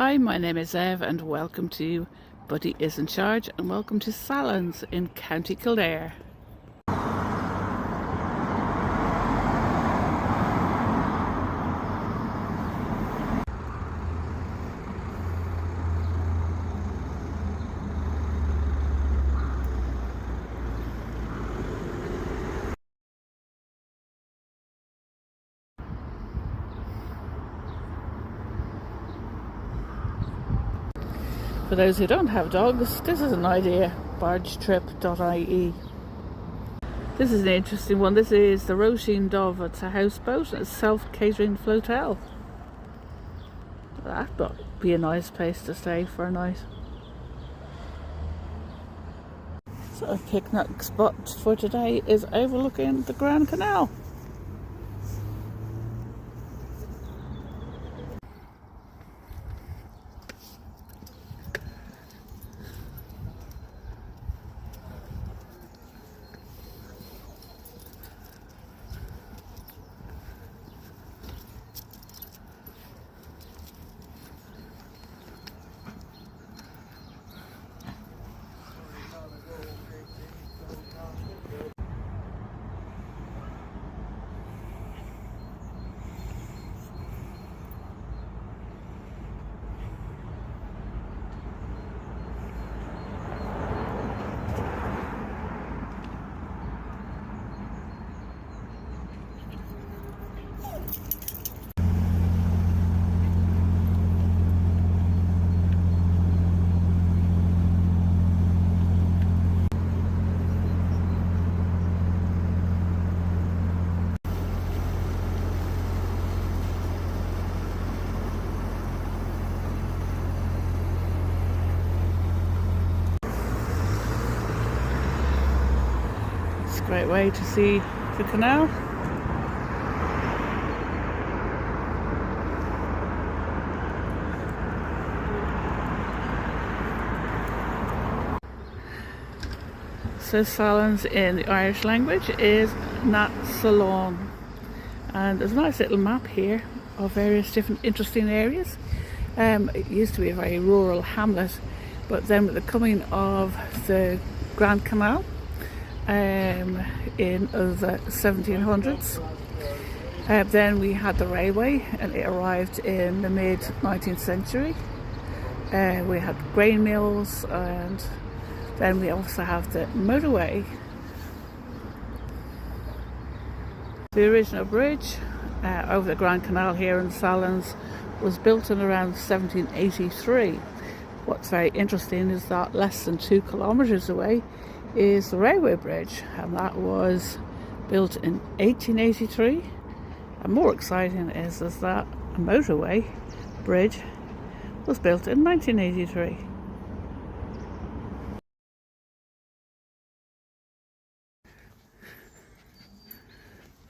Hi, my name is Ev and welcome to Buddy is in Charge and welcome to Sallins in County Kildare. For those who don't have dogs, this is an idea, bargetrip.ie. This is an interesting one. This is the Roisin Dove. It's a houseboat and a self-catering flotel. That would be a nice place to stay for a night. So a picnic spot for today is overlooking the Grand Canal. Great way to see the canal. So Sallins in the Irish language is Nat Salon, and there's a nice little map here of various different interesting areas. It used to be a very rural hamlet, but then with the coming of the Grand Canal in the 1700s. Then we had the railway, and it arrived in the mid 19th century. We had grain mills, and then we also have the motorway. The original bridge over the Grand Canal here in Sallins was built in around 1783. What's very interesting is that less than 2 kilometres away is the railway bridge, and that was built in 1883. And more exciting is that a motorway bridge was built in 1983.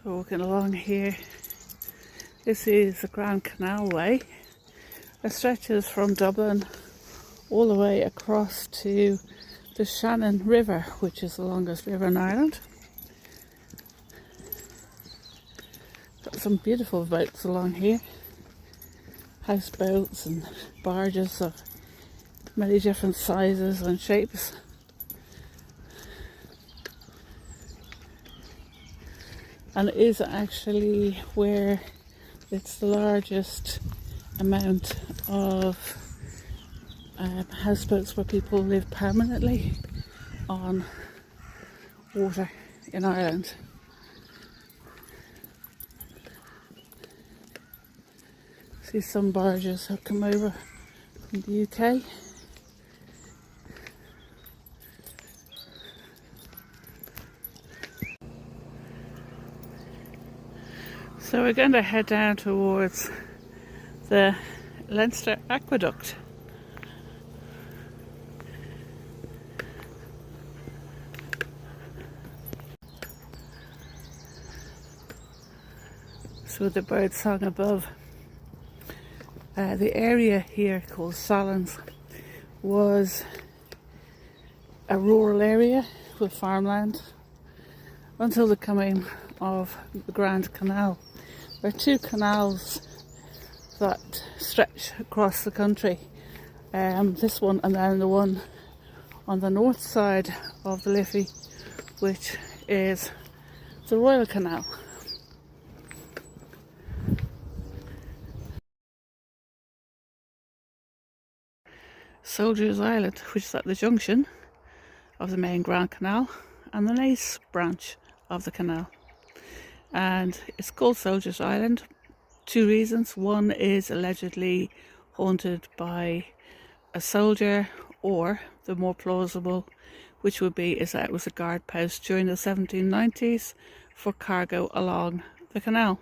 So walking along here, this is the Grand Canal Way. It stretches from Dublin all the way across to the Shannon River, which is the longest river in Ireland. Got some beautiful boats along here, houseboats and barges of many different sizes and shapes. And it is actually where it's the largest amount of houseboats where people live permanently on water in Ireland. See some barges have come over from the UK. So we're going to head down towards the Leinster Aqueduct. So the bird song above. The area here called Sallins was a rural area with farmland until the coming of the Grand Canal. There are 2 canals that stretch across the country. This one, and then the one on the north side of the Liffey, which is the Royal Canal. Soldiers Island, which is at the junction of the main Grand Canal and the Naas branch of the canal. And it's called Soldiers Island. Two reasons. One is allegedly haunted by a soldier, or the more plausible, which would be, is that it was a guard post during the 1790s for cargo along the canal.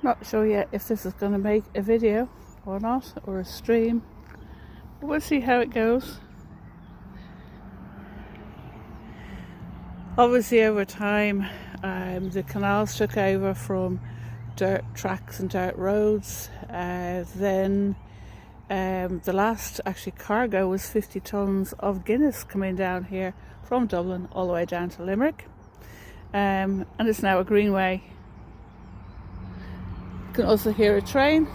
Not sure yet if this is going to make a video or not, or a stream. We'll see how it goes. Obviously over time the canals took over from dirt tracks and dirt roads. Then the last actually cargo was 50 tonnes of Guinness coming down here from Dublin all the way down to Limerick, and it's now a greenway. You can also hear a train.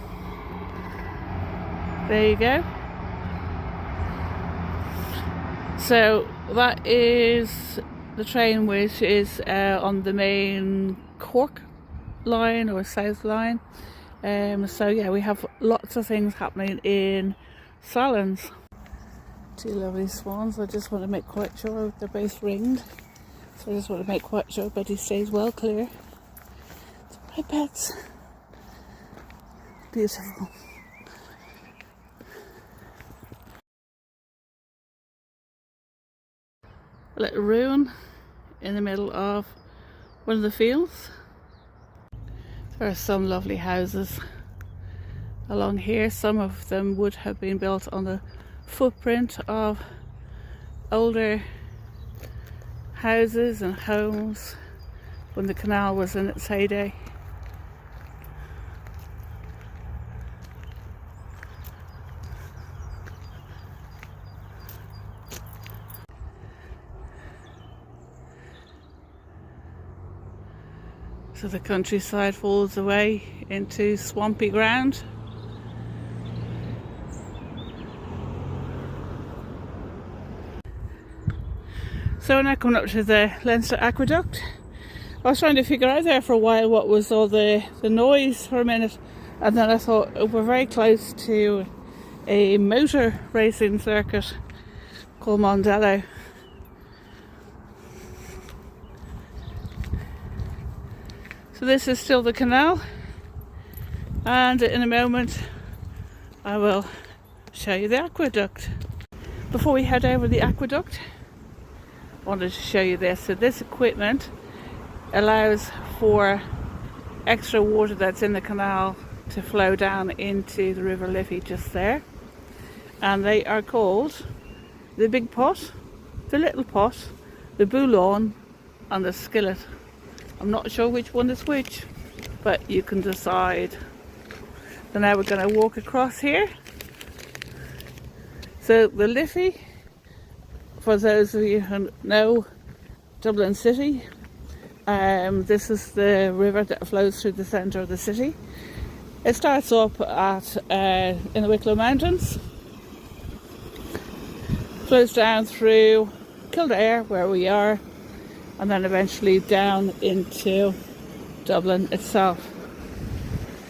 There you go. So that is the train, which is on the main Cork line or South line. So yeah, we have lots of things happening in Sallins. Two lovely swans. I just want to make quite sure they're both ringed. So I just want to make quite sure Betty stays well clear. It's my pets. Beautiful. A little ruin in the middle of one of the fields. There are some lovely houses along here. Some of them would have been built on the footprint of older houses and homes when the canal was in its heyday. So the countryside falls away into swampy ground. So we're now coming up to the Leinster Aqueduct. I was trying to figure out there for a while what was all the noise for a minute, and then I thought, oh, we're very close to a motor racing circuit called Mondello. So this is still the canal, and in a moment I will show you the aqueduct. Before we head over the aqueduct, I wanted to show you this. So this equipment allows for extra water that's in the canal to flow down into the River Liffey just there, and they are called the big pot, the little pot, the bouillon and the skillet. I'm not sure which one is which, but you can decide. So now we're going to walk across here. So the Liffey, for those of you who know Dublin City, this is the river that flows through the centre of the city. It starts up at in the Wicklow Mountains, flows down through Kildare, where we are, and then eventually down into Dublin itself.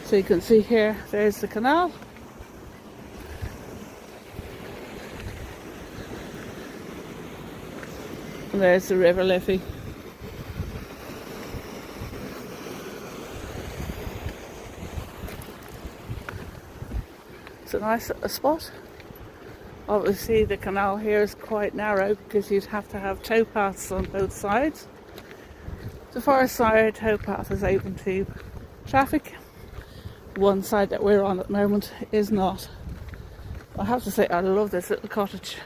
So you can see here, there's the canal. And there's the River Liffey. It's a nice spot. Obviously the canal here is quite narrow because you'd have to have towpaths on both sides. The far side towpath is open to traffic. One side that we're on at the moment is not. I have to say I love this little cottage.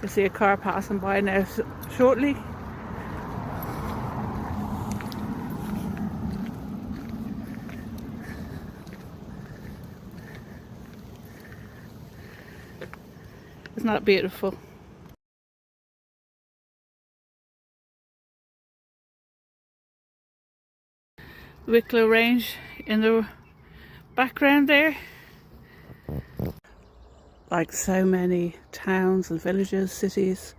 You see a car passing by now shortly. Isn't that beautiful? Wicklow Range in the background there. Like so many towns and villages, cities,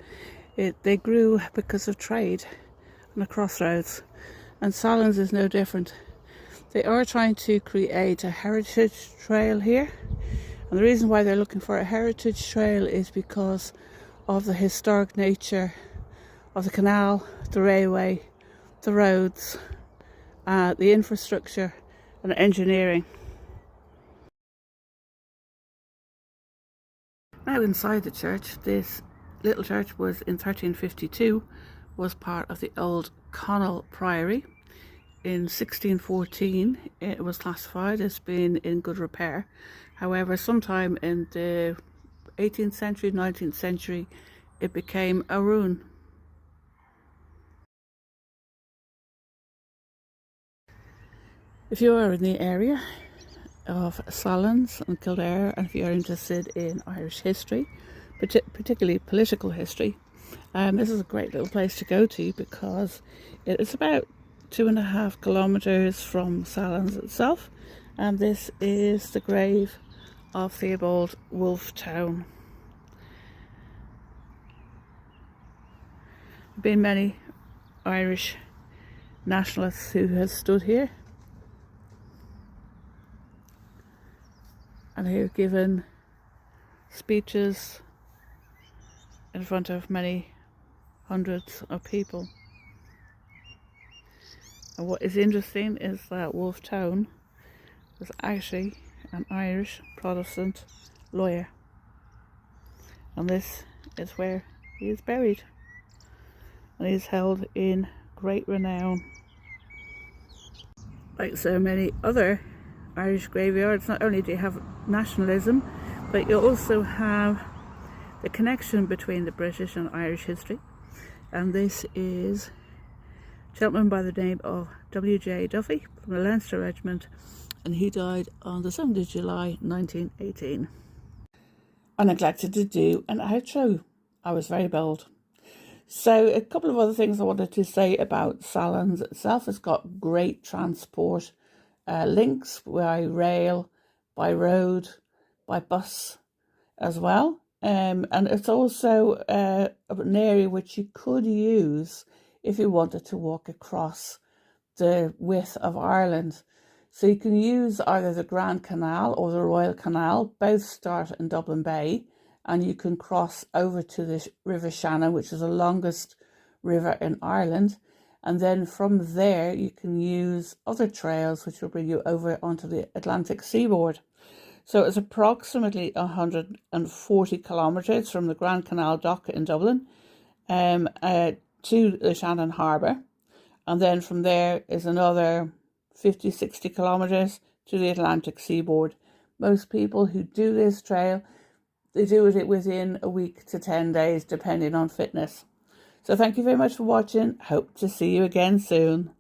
they grew because of trade and the crossroads. And Sallins is no different. They are trying to create a heritage trail here. And the reason why they're looking for a heritage trail is because of the historic nature of the canal, the railway, the roads, the infrastructure and engineering. Now inside the church, this little church was in 1352, was part of the old Connaught Priory. In 1614 it was classified as being in good repair. However, sometime in the 18th century, 19th century, it became a ruin. If you are in the area of Sallins and Kildare, and if you are interested in Irish history, particularly political history, this is a great little place to go to, because it is about 2.5 kilometres from Sallins itself, and this is the grave of Theobald Wolfetown. There have been many Irish nationalists who have stood here and who have given speeches in front of many hundreds of people. And what is interesting is that Wolfetown was actually an Irish Protestant lawyer, and this is where he is buried, and he is held in great renown. Like so many other Irish graveyards, not only do you have nationalism, but you also have the connection between the British and Irish history. And this is a gentleman by the name of W.J. Duffy from the Leinster Regiment, and he died on the 7th of July 1918. I neglected to do an outro. I was very bold. So a couple of other things I wanted to say about Sallins itself. It's got great transport links by rail, by road, by bus as well. And it's also an area which you could use if you wanted to walk across the width of Ireland. So you can use either the Grand Canal or the Royal Canal. Both start in Dublin Bay, and you can cross over to the River Shannon, which is the longest river in Ireland. And then from there you can use other trails which will bring you over onto the Atlantic seaboard. So it's approximately 140 kilometres from the Grand Canal dock in Dublin to the Shannon Harbour. And then from there is another 50-60 kilometres to the Atlantic seaboard. Most people who do this trail, they do it within a week to 10 days, depending on fitness. So thank you very much for watching. Hope to see you again soon.